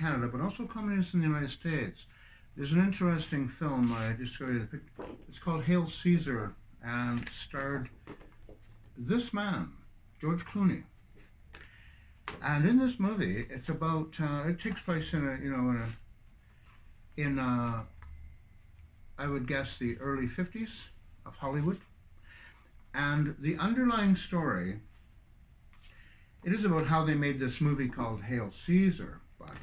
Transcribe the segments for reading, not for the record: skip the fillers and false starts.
Canada, but also communists in the United States. There's an interesting film, I just showed you the picture. It's called Hail Caesar, and starred this man, George Clooney. And in this movie, it's about, it takes place in I would guess the early 50s of Hollywood. And the underlying story, it is about how they made this movie called Hail Caesar, but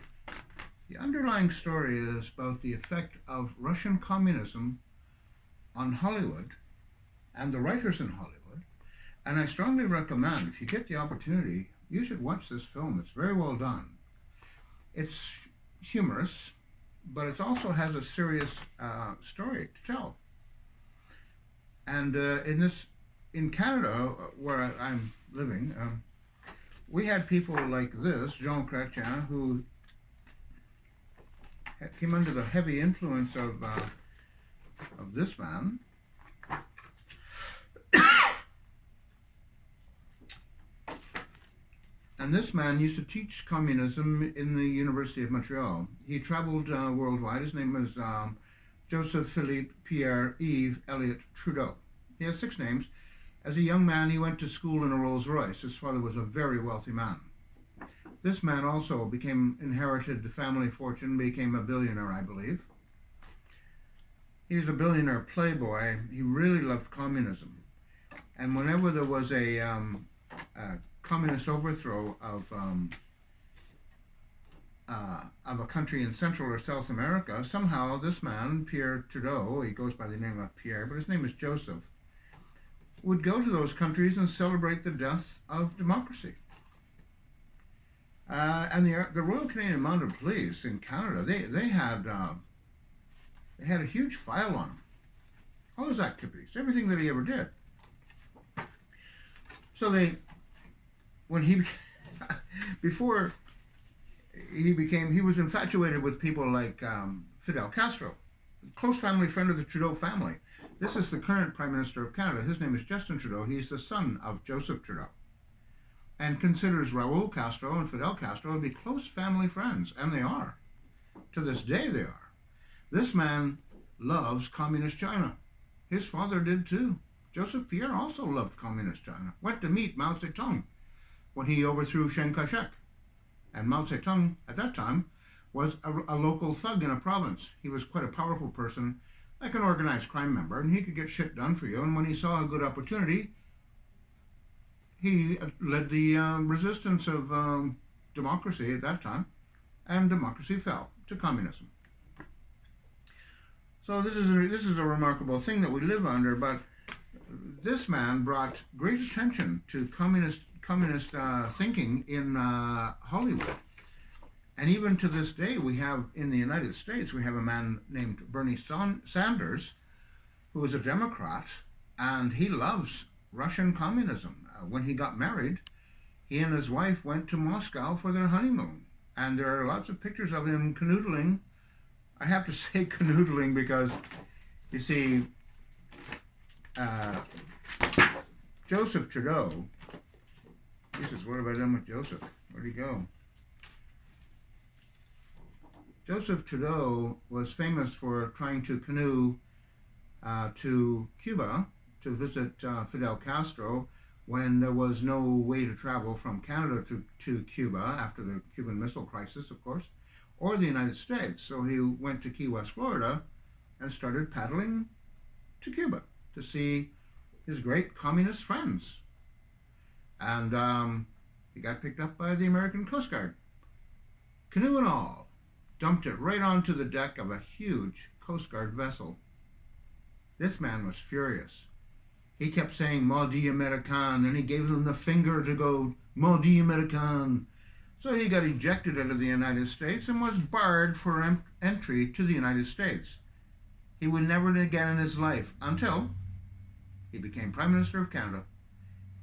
the underlying story is about the effect of Russian communism on Hollywood and the writers in Hollywood. And I strongly recommend, if you get the opportunity, you should watch this film. It's very well done. It's humorous, but it also has a serious story to tell. And in Canada, where I'm living, we had people like this, Jean Chrétien, who came under the heavy influence of this man. And this man used to teach communism in the University of Montreal. He traveled worldwide. His name was Joseph Philippe Pierre Yves Elliott Trudeau. He has 6 names. As a young man, he went to school in a Rolls Royce. His father was a very wealthy man. This man also inherited the family fortune, became a billionaire, I believe. He was a billionaire playboy. He really loved communism. And whenever there was a communist overthrow of a country in Central or South America, somehow this man, Pierre Trudeau, he goes by the name of Pierre, but his name is Joseph, would go to those countries and celebrate the death of democracy. And the Royal Canadian Mounted Police in Canada, they had a huge file on him. All his activities, everything that he ever did. So before he was infatuated with people like Fidel Castro, a close family friend of the Trudeau family. This is the current Prime Minister of Canada. His name is Justin Trudeau. He's the son of Joseph Trudeau, and considers Raul Castro and Fidel Castro to be close family friends, and they are. To this day, they are. This man loves communist China. His father did too. Joseph Pierre also loved communist China. Went to meet Mao Zedong when he overthrew Chiang Kai-shek. And Mao Zedong, at that time, was a local thug in a province. He was quite a powerful person, like an organized crime member, and he could get shit done for you. And when he saw a good opportunity, he led the resistance of democracy at that time, and democracy fell to communism. So this is a remarkable thing that we live under, but this man brought great attention to communist thinking in Hollywood. And even to this day, we have, in the United States, we have a man named Bernie Sanders, who is a Democrat, and he loves Russian communism. When he got married, he and his wife went to Moscow for their honeymoon. And there are lots of pictures of him canoodling. I have to say canoodling because, you see, Joseph Trudeau, Jesus, what have I done with Joseph? Where'd he go? Joseph Trudeau was famous for trying to canoe to Cuba to visit Fidel Castro when there was no way to travel from Canada to Cuba after the Cuban Missile Crisis, of course, or the United States. So he went to Key West, Florida, and started paddling to Cuba to see his great communist friends. And he got picked up by the American Coast Guard. Canoe and all, dumped it right onto the deck of a huge Coast Guard vessel. This man was furious. He kept saying, Maudit American, and he gave them the finger to go, Maudit American. So he got ejected out of the United States and was barred for entry to the United States. He would never again in his life until he became Prime Minister of Canada.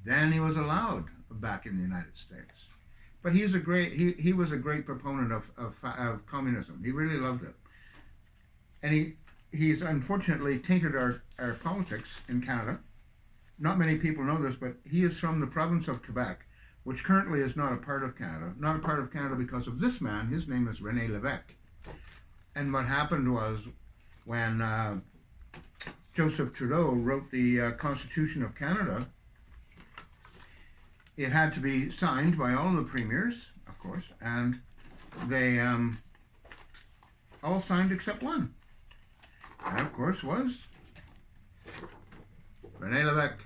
Then he was allowed back in the United States. But he was a great proponent of communism. He really loved it. And he's unfortunately tainted our politics in Canada. Not many people know this, but he is from the province of Quebec, which currently is not a part of Canada. Not a part of Canada because of this man. His name is René Lévesque. And what happened was when Joseph Trudeau wrote the Constitution of Canada, it had to be signed by all the premiers, of course, and they all signed except one. That, of course, was René Lévesque.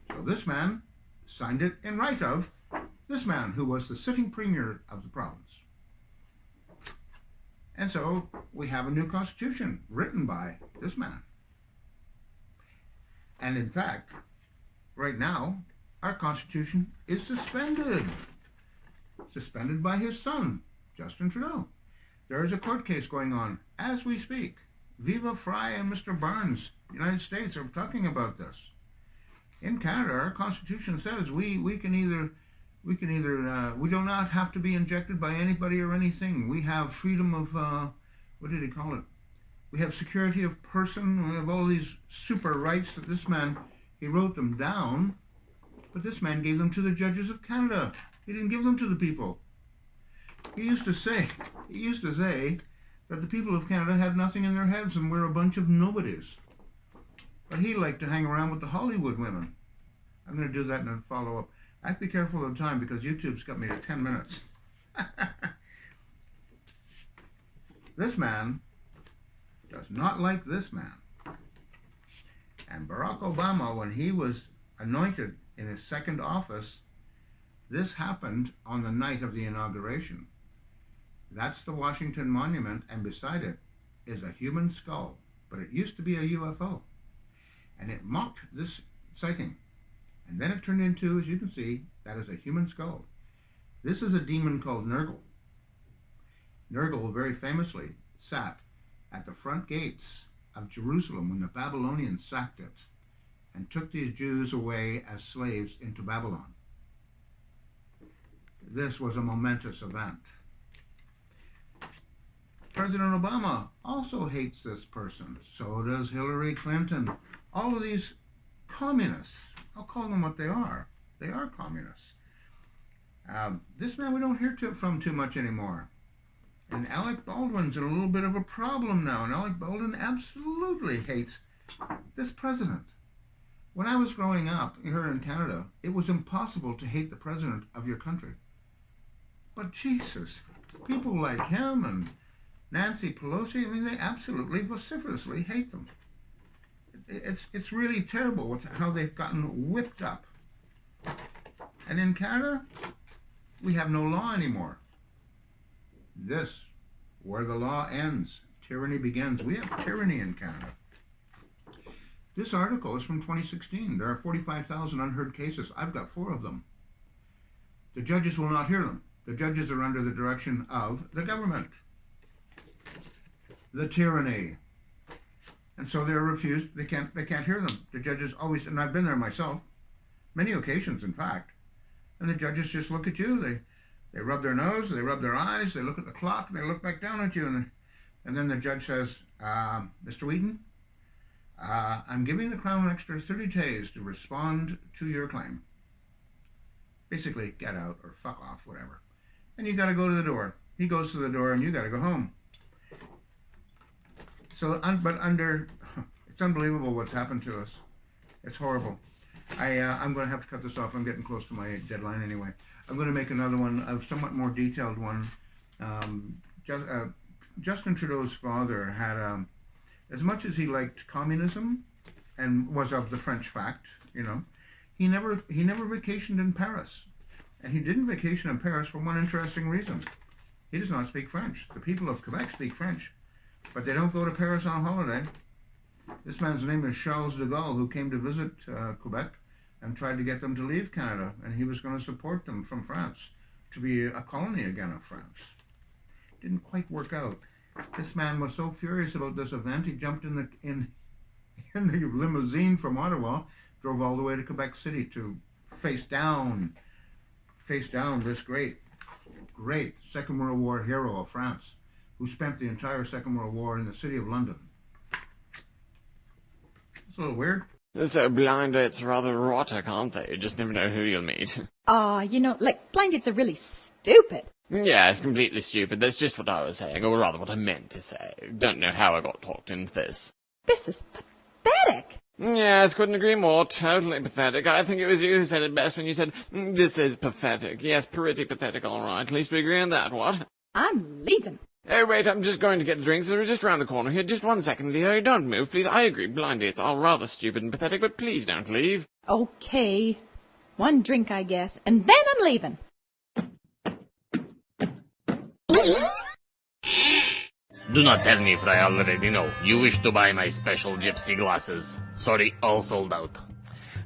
So this man signed it in right of this man, who was the sitting premier of the province. And so we have a new constitution written by this man. And in fact, right now, our constitution is suspended. Suspended by his son, Justin Trudeau. There is a court case going on as we speak. Viva Fry and Mr. Barnes, United States, are talking about this. In Canada, our Constitution says we do not have to be injected by anybody or anything. We have freedom of, what did he call it? We have security of person. We have all these super rights that this man, he wrote them down, but this man gave them to the judges of Canada. He didn't give them to the people. He used to say that the people of Canada had nothing in their heads and we're a bunch of nobodies. But he liked to hang around with the Hollywood women. I'm going to do that in a follow-up. I have to be careful of the time because YouTube's got me to 10 minutes. This man does not like this man. And Barack Obama, when he was anointed in his second office, this happened on the night of the inauguration. That's the Washington Monument, and beside it is a human skull, but it used to be a UFO. And it mocked this sighting. And then it turned into, as you can see, that is a human skull. This is a demon called Nergal. Nergal very famously sat at the front gates of Jerusalem when the Babylonians sacked it and took these Jews away as slaves into Babylon. This was a momentous event. President Obama also hates this person. So does Hillary Clinton. All of these communists, I'll call them what they are. They are communists. This man we don't hear from too much anymore. And Alec Baldwin's in a little bit of a problem now. And Alec Baldwin absolutely hates this president. When I was growing up here in Canada, it was impossible to hate the president of your country. But Jesus, people like him and Nancy Pelosi, I mean, they absolutely vociferously hate them. It's really terrible how they've gotten whipped up. And in Canada, we have no law anymore. This, where the law ends, tyranny begins. We have tyranny in Canada. This article is from 2016. There are 45,000 unheard cases. I've got 4 of them. The judges will not hear them. The judges are under the direction of the government. The tyranny. And so they're refused. They can't hear them. The judges always, and I've been there myself, many occasions in fact, and the judges just look at you. They rub their nose, they rub their eyes, they look at the clock, they look back down at you, and then the judge says, Mr. Wheaton, I'm giving the Crown an extra 30 days to respond to your claim. Basically, get out or fuck off, whatever. And you got to go to the door. He goes to the door and you got to go home. So, it's unbelievable what's happened to us. It's horrible. I'm going to have to cut this off. I'm getting close to my deadline anyway. I'm going to make another one, a somewhat more detailed one. Justin Trudeau's father had, as much as he liked communism and was of the French fact, you know, he never vacationed in Paris. And he didn't vacation in Paris for one interesting reason. He does not speak French. The people of Quebec speak French, but they don't go to Paris on holiday. This man's name is Charles de Gaulle, who came to visit Quebec and tried to get them to leave Canada, and he was going to support them from France to be a colony again of France. Didn't quite work out. This man was so furious about this event, he jumped in the limousine from Ottawa, drove all the way to Quebec City to face down this great Second World War hero of France, who spent the entire Second World War in the city of London. It's a little weird. So blind dates are rather erotic, aren't they? You just never know who you'll meet. Blind dates are really stupid. Yeah, it's completely stupid. That's just what I was saying, or rather what I meant to say. Don't know how I got talked into this. This is pathetic. Yes, couldn't agree more. Totally pathetic. I think it was you who said it best when you said, this is pathetic. Yes, pretty pathetic, all right. At least we agree on that, what? I'm leaving. Oh, wait, I'm just going to get the drinks. They're just round the corner here. Just 1 second, Leo. Don't move, please. I agree. Blind dates are rather stupid and pathetic, but please don't leave. Okay. 1 drink, I guess, and then I'm leaving. Do not tell me, for I already know. You wish to buy my special gypsy glasses. Sorry, all sold out.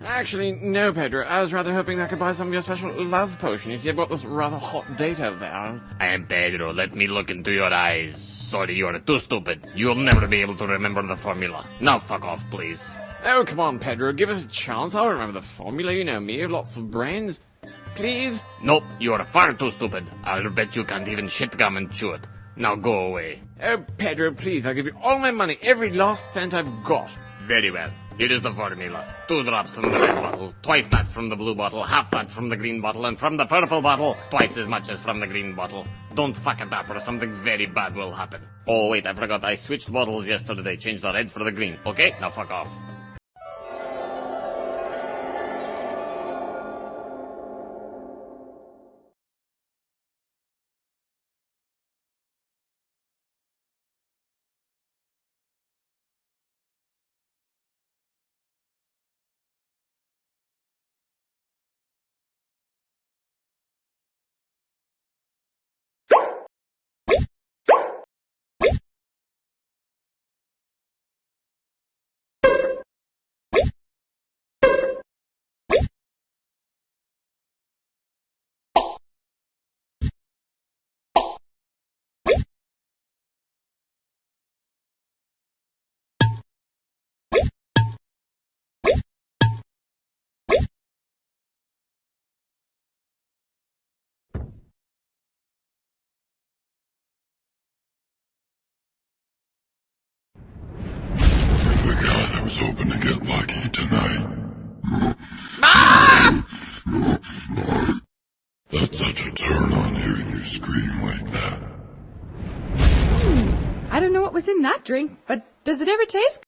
Actually, no, Pedro. I was rather hoping I could buy some of your special love potion. You see, I've got this rather hot date over there. I am Pedro. Let me look into your eyes. Sorry, you are too stupid. You'll never be able to remember the formula. Now fuck off, please. Oh, come on, Pedro. Give us a chance. I'll remember the formula. You know me. You have lots of brains. Please? Nope, you are far too stupid. I'll bet you can't even shit gum and chew it. Now go away. Oh, Pedro, please. I'll give you all my money. Every last cent I've got. Very well. Here is the formula. 2 drops from the red bottle, twice that from the blue bottle, half that from the green bottle, and from the purple bottle, twice as much as from the green bottle. Don't fuck it up or something very bad will happen. Oh, wait, I forgot. I switched bottles yesterday. Changed the red for the green. Okay, now fuck off. I was hoping to get lucky tonight. That's such a turn on hearing you scream like that. I don't know what was in that drink, but does it ever taste